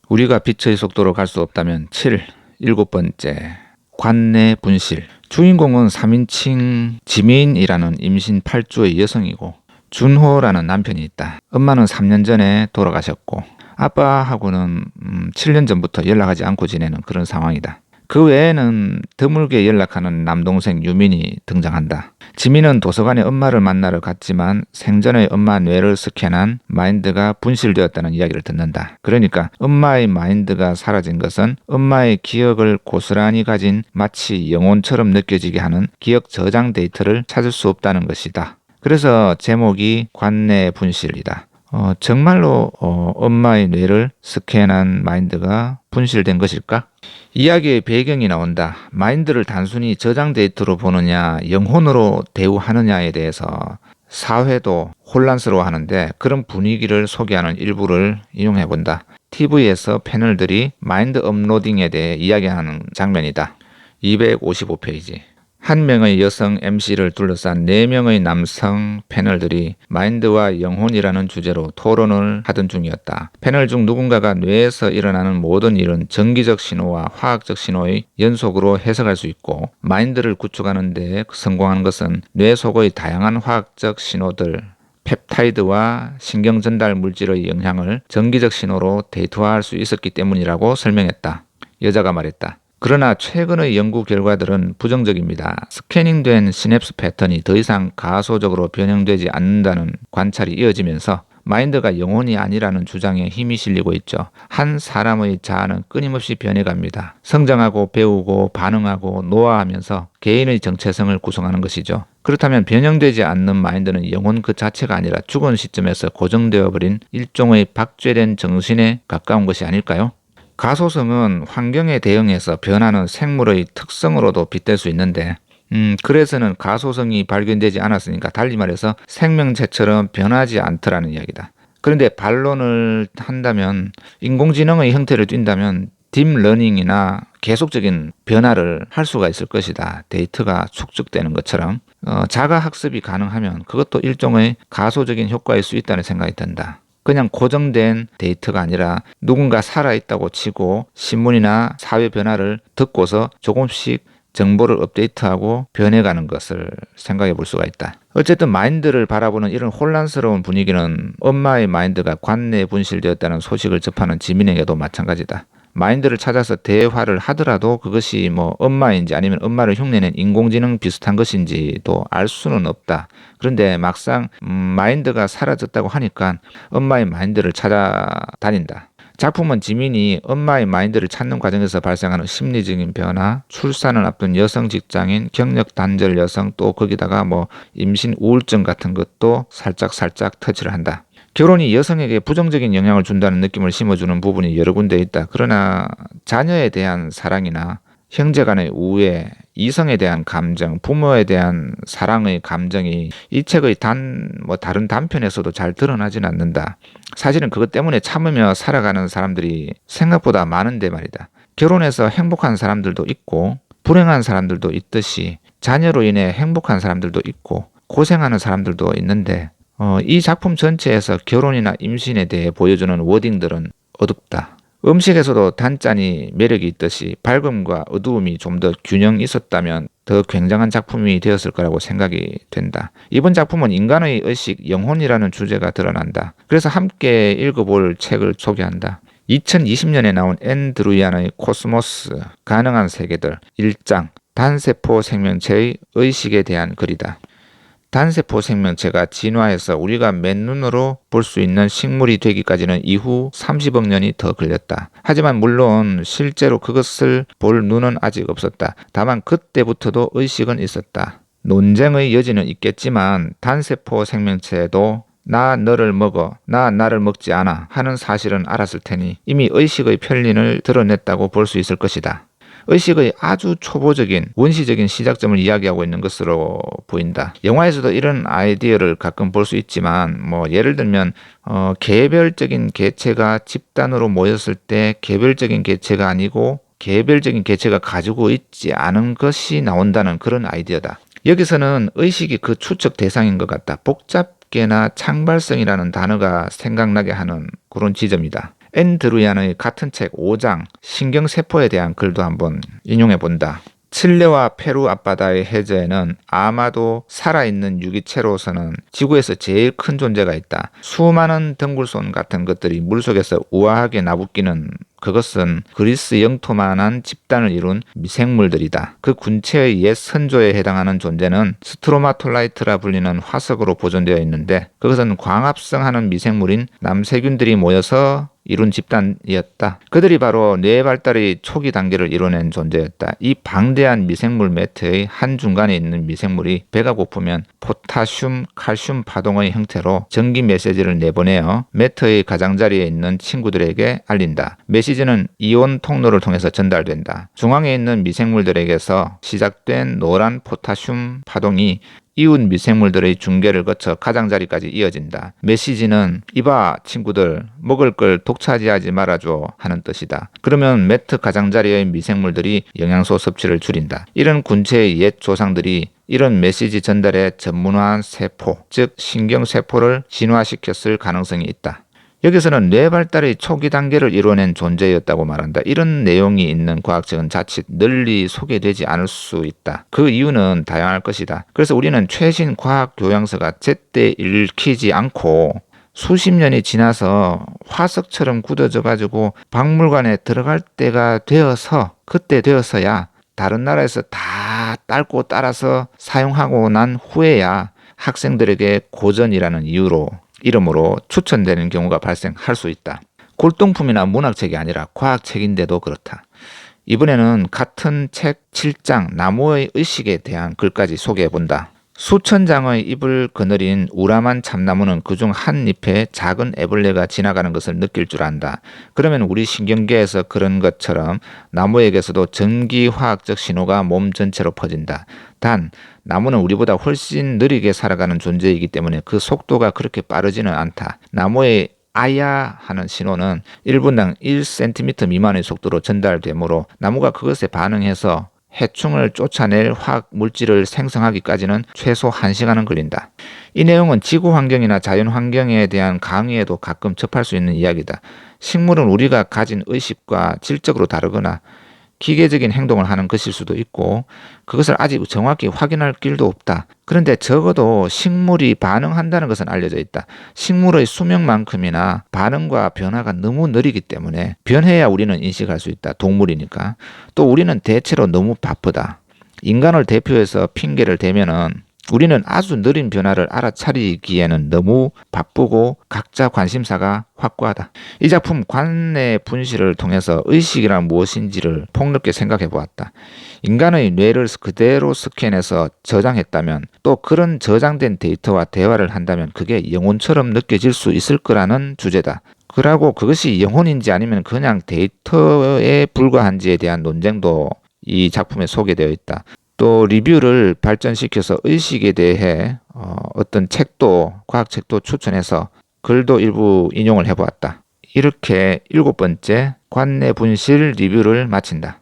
우리가 빛의 속도로 갈 수 없다면 7. 7번째. 관내 분실. 주인공은 3인칭 지민이라는 임신 8주의 여성이고 준호라는 남편이 있다. 엄마는 3년 전에 돌아가셨고 아빠하고는 7년 전부터 연락하지 않고 지내는 그런 상황이다. 그 외에는 드물게 연락하는 남동생 유민이 등장한다. 지민은 도서관에 엄마를 만나러 갔지만 생전의 엄마 뇌를 스캔한 마인드가 분실되었다는 이야기를 듣는다. 그러니까 엄마의 마인드가 사라진 것은 엄마의 기억을 고스란히 가진 마치 영혼처럼 느껴지게 하는 기억 저장 데이터를 찾을 수 없다는 것이다. 그래서 제목이 관내 분실이다. 정말로 엄마의 뇌를 스캔한 마인드가 분실된 것일까? 이야기의 배경이 나온다. 마인드를 단순히 저장 데이터로 보느냐 영혼으로 대우하느냐에 대해서 사회도 혼란스러워하는데 그런 분위기를 소개하는 일부를 이용해본다. TV에서 패널들이 마인드 업로딩에 대해 이야기하는 장면이다. 255페이지. 한 명의 여성 MC를 둘러싼 4명의 남성 패널들이 마인드와 영혼이라는 주제로 토론을 하던 중이었다. 패널 중 누군가가 뇌에서 일어나는 모든 일은 전기적 신호와 화학적 신호의 연속으로 해석할 수 있고 마인드를 구축하는 데 성공한 것은 뇌 속의 다양한 화학적 신호들 펩타이드와 신경 전달 물질의 영향을 전기적 신호로 데이터화할 수 있었기 때문이라고 설명했다. 여자가 말했다. 그러나 최근의 연구 결과들은 부정적입니다. 스캐닝된 시냅스 패턴이 더 이상 가소적으로 변형되지 않는다는 관찰이 이어지면서 마인드가 영혼이 아니라는 주장에 힘이 실리고 있죠. 한 사람의 자아는 끊임없이 변해갑니다. 성장하고 배우고 반응하고 노화하면서 개인의 정체성을 구성하는 것이죠. 그렇다면 변형되지 않는 마인드는 영혼 그 자체가 아니라 죽은 시점에서 고정되어 버린 일종의 박죄된 정신에 가까운 것이 아닐까요? 가소성은 환경에 대응해서 변하는 생물의 특성으로도 빗댈 수 있는데 그래서는 가소성이 발견되지 않았으니까 달리 말해서 생명체처럼 변하지 않더라는 이야기다. 그런데 반론을 한다면 인공지능의 형태를 띈다면 딥러닝이나 계속적인 변화를 할 수가 있을 것이다. 데이터가 축적되는 것처럼 자가학습이 가능하면 그것도 일종의 가소적인 효과일 수 있다는 생각이 든다. 그냥 고정된 데이터가 아니라 누군가 살아있다고 치고 신문이나 사회 변화를 듣고서 조금씩 정보를 업데이트하고 변해가는 것을 생각해 볼 수가 있다. 어쨌든 마인드를 바라보는 이런 혼란스러운 분위기는 엄마의 마인드가 관내 분실되었다는 소식을 접하는 지민에게도 마찬가지다. 마인드를 찾아서 대화를 하더라도 그것이 엄마인지 아니면 엄마를 흉내낸 인공지능 비슷한 것인지도 알 수는 없다. 그런데 막상 마인드가 사라졌다고 하니까 엄마의 마인드를 찾아다닌다. 작품은 지민이 엄마의 마인드를 찾는 과정에서 발생하는 심리적인 변화, 출산을 앞둔 여성 직장인, 경력 단절 여성, 또 거기다가 임신 우울증 같은 것도 살짝 터치를 한다. 결혼이 여성에게 부정적인 영향을 준다는 느낌을 심어주는 부분이 여러 군데 있다. 그러나 자녀에 대한 사랑이나 형제 간의 우애, 이성에 대한 감정, 부모에 대한 사랑의 감정이 이 책의 다른 단편에서도 잘 드러나진 않는다. 사실은 그것 때문에 참으며 살아가는 사람들이 생각보다 많은데 말이다. 결혼해서 행복한 사람들도 있고 불행한 사람들도 있듯이 자녀로 인해 행복한 사람들도 있고 고생하는 사람들도 있는데 이 작품 전체에서 결혼이나 임신에 대해 보여주는 워딩들은 어둡다. 음식에서도 단짠이 매력이 있듯이 밝음과 어두움이 좀 더 균형 있었다면 더 굉장한 작품이 되었을 거라고 생각이 된다. 이번 작품은 인간의 의식, 영혼이라는 주제가 드러난다. 그래서 함께 읽어볼 책을 소개한다. 2020년에 나온 앤 드루이안의 코스모스, 가능한 세계들 1장, 단세포 생명체의 의식에 대한 글이다. 단세포 생명체가 진화해서 우리가 맨눈으로 볼 수 있는 식물이 되기까지는 이후 30억 년이 더 걸렸다. 하지만 물론 실제로 그것을 볼 눈은 아직 없었다. 다만 그때부터도 의식은 있었다. 논쟁의 여지는 있겠지만 단세포 생명체도 나 너를 먹어, 나 나를 먹지 않아 하는 사실은 알았을 테니 이미 의식의 편린을 드러냈다고 볼 수 있을 것이다. 의식의 아주 초보적인 원시적인 시작점을 이야기하고 있는 것으로 보인다. 영화에서도 이런 아이디어를 가끔 볼 수 있지만 예를 들면 개별적인 개체가 집단으로 모였을 때 개별적인 개체가 아니고 개별적인 개체가 가지고 있지 않은 것이 나온다는 그런 아이디어다. 여기서는 의식이 그 추측 대상인 것 같다. 복잡 개나 창발성이라는 단어가 생각나게 하는 그런 지점이다. 앤드루얀의 같은 책 5장 신경세포에 대한 글도 한번 인용해본다. 칠레와 페루 앞바다의 해저에는 아마도 살아있는 유기체로서는 지구에서 제일 큰 존재가 있다. 수많은 덩굴손 같은 것들이 물속에서 우아하게 나부끼는 그것은 그리스 영토만한 집단을 이룬 미생물들이다. 그 군체의 옛 선조에 해당하는 존재는 스트로마톨라이트라 불리는 화석으로 보존되어 있는데 그것은 광합성하는 미생물인 남세균들이 모여서 이룬 집단이었다. 그들이 바로 뇌 발달의 초기 단계를 이뤄낸 존재였다. 이 방대한 미생물 매트의 한 중간에 있는 미생물이 배가 고프면 포타슘, 칼슘 파동의 형태로 전기 메시지를 내보내어 매트의 가장자리에 있는 친구들에게 알린다. 메시지는 이온 통로를 통해서 전달된다. 중앙에 있는 미생물들에게서 시작된 노란 포타슘 파동이 이웃 미생물들의 중계를 거쳐 가장자리까지 이어진다. 메시지는 이봐 친구들 먹을 걸 독차지하지 말아줘 하는 뜻이다. 그러면 매트 가장자리의 미생물들이 영양소 섭취를 줄인다. 이런 군체의 옛 조상들이 이런 메시지 전달에 전문화한 세포, 즉 신경세포를 진화시켰을 가능성이 있다. 여기서는 뇌 발달의 초기 단계를 이뤄낸 존재였다고 말한다. 이런 내용이 있는 과학책은 자칫 널리 소개되지 않을 수 있다. 그 이유는 다양할 것이다. 그래서 우리는 최신 과학 교양서가 제때 읽히지 않고 수십 년이 지나서 화석처럼 굳어져 가지고 박물관에 들어갈 때가 되어서 그때 되어서야 다른 나라에서 다 딸고 따라서 사용하고 난 후에야 학생들에게 고전이라는 이름으로 추천되는 경우가 발생할 수 있다. 골동품이나 문학책이 아니라 과학책인데도 그렇다. 이번에는 같은 책 7장 나무의 의식에 대한 글까지 소개해본다. 수천 장의 잎을 거느린 우람한 참나무는 그중 한 잎에 작은 애벌레가 지나가는 것을 느낄 줄 안다. 그러면 우리 신경계에서 그런 것처럼 나무에게서도 전기화학적 신호가 몸 전체로 퍼진다. 단 나무는 우리보다 훨씬 느리게 살아가는 존재이기 때문에 그 속도가 그렇게 빠르지는 않다. 나무의 아야 하는 신호는 1분당 1cm 미만의 속도로 전달되므로 나무가 그것에 반응해서 해충을 쫓아낼 화학 물질을 생성하기까지는 최소 1시간은 걸린다. 이 내용은 지구 환경이나 자연 환경에 대한 강의에도 가끔 접할 수 있는 이야기다. 식물은 우리가 가진 의식과 질적으로 다르거나 기계적인 행동을 하는 것일 수도 있고 그것을 아직 정확히 확인할 길도 없다. 그런데 적어도 식물이 반응한다는 것은 알려져 있다. 식물의 수명만큼이나 반응과 변화가 너무 느리기 때문에 변해야 우리는 인식할 수 있다. 동물이니까. 또 우리는 대체로 너무 바쁘다. 인간을 대표해서 핑계를 대면은 우리는 아주 느린 변화를 알아차리기에는 너무 바쁘고 각자 관심사가 확고하다. 이 작품 관내 분실을 통해서 의식이란 무엇인지를 폭넓게 생각해 보았다. 인간의 뇌를 그대로 스캔해서 저장했다면 또 그런 저장된 데이터와 대화를 한다면 그게 영혼처럼 느껴질 수 있을 거라는 주제다. 그러고 그것이 영혼인지 아니면 그냥 데이터에 불과한지에 대한 논쟁도 이 작품에 소개되어 있다. 또 리뷰를 발전시켜서 의식에 대해 어떤 책도 과학책도 추천해서 글도 일부 인용을 해보았다. 이렇게 7번째 관내 분실 리뷰를 마친다.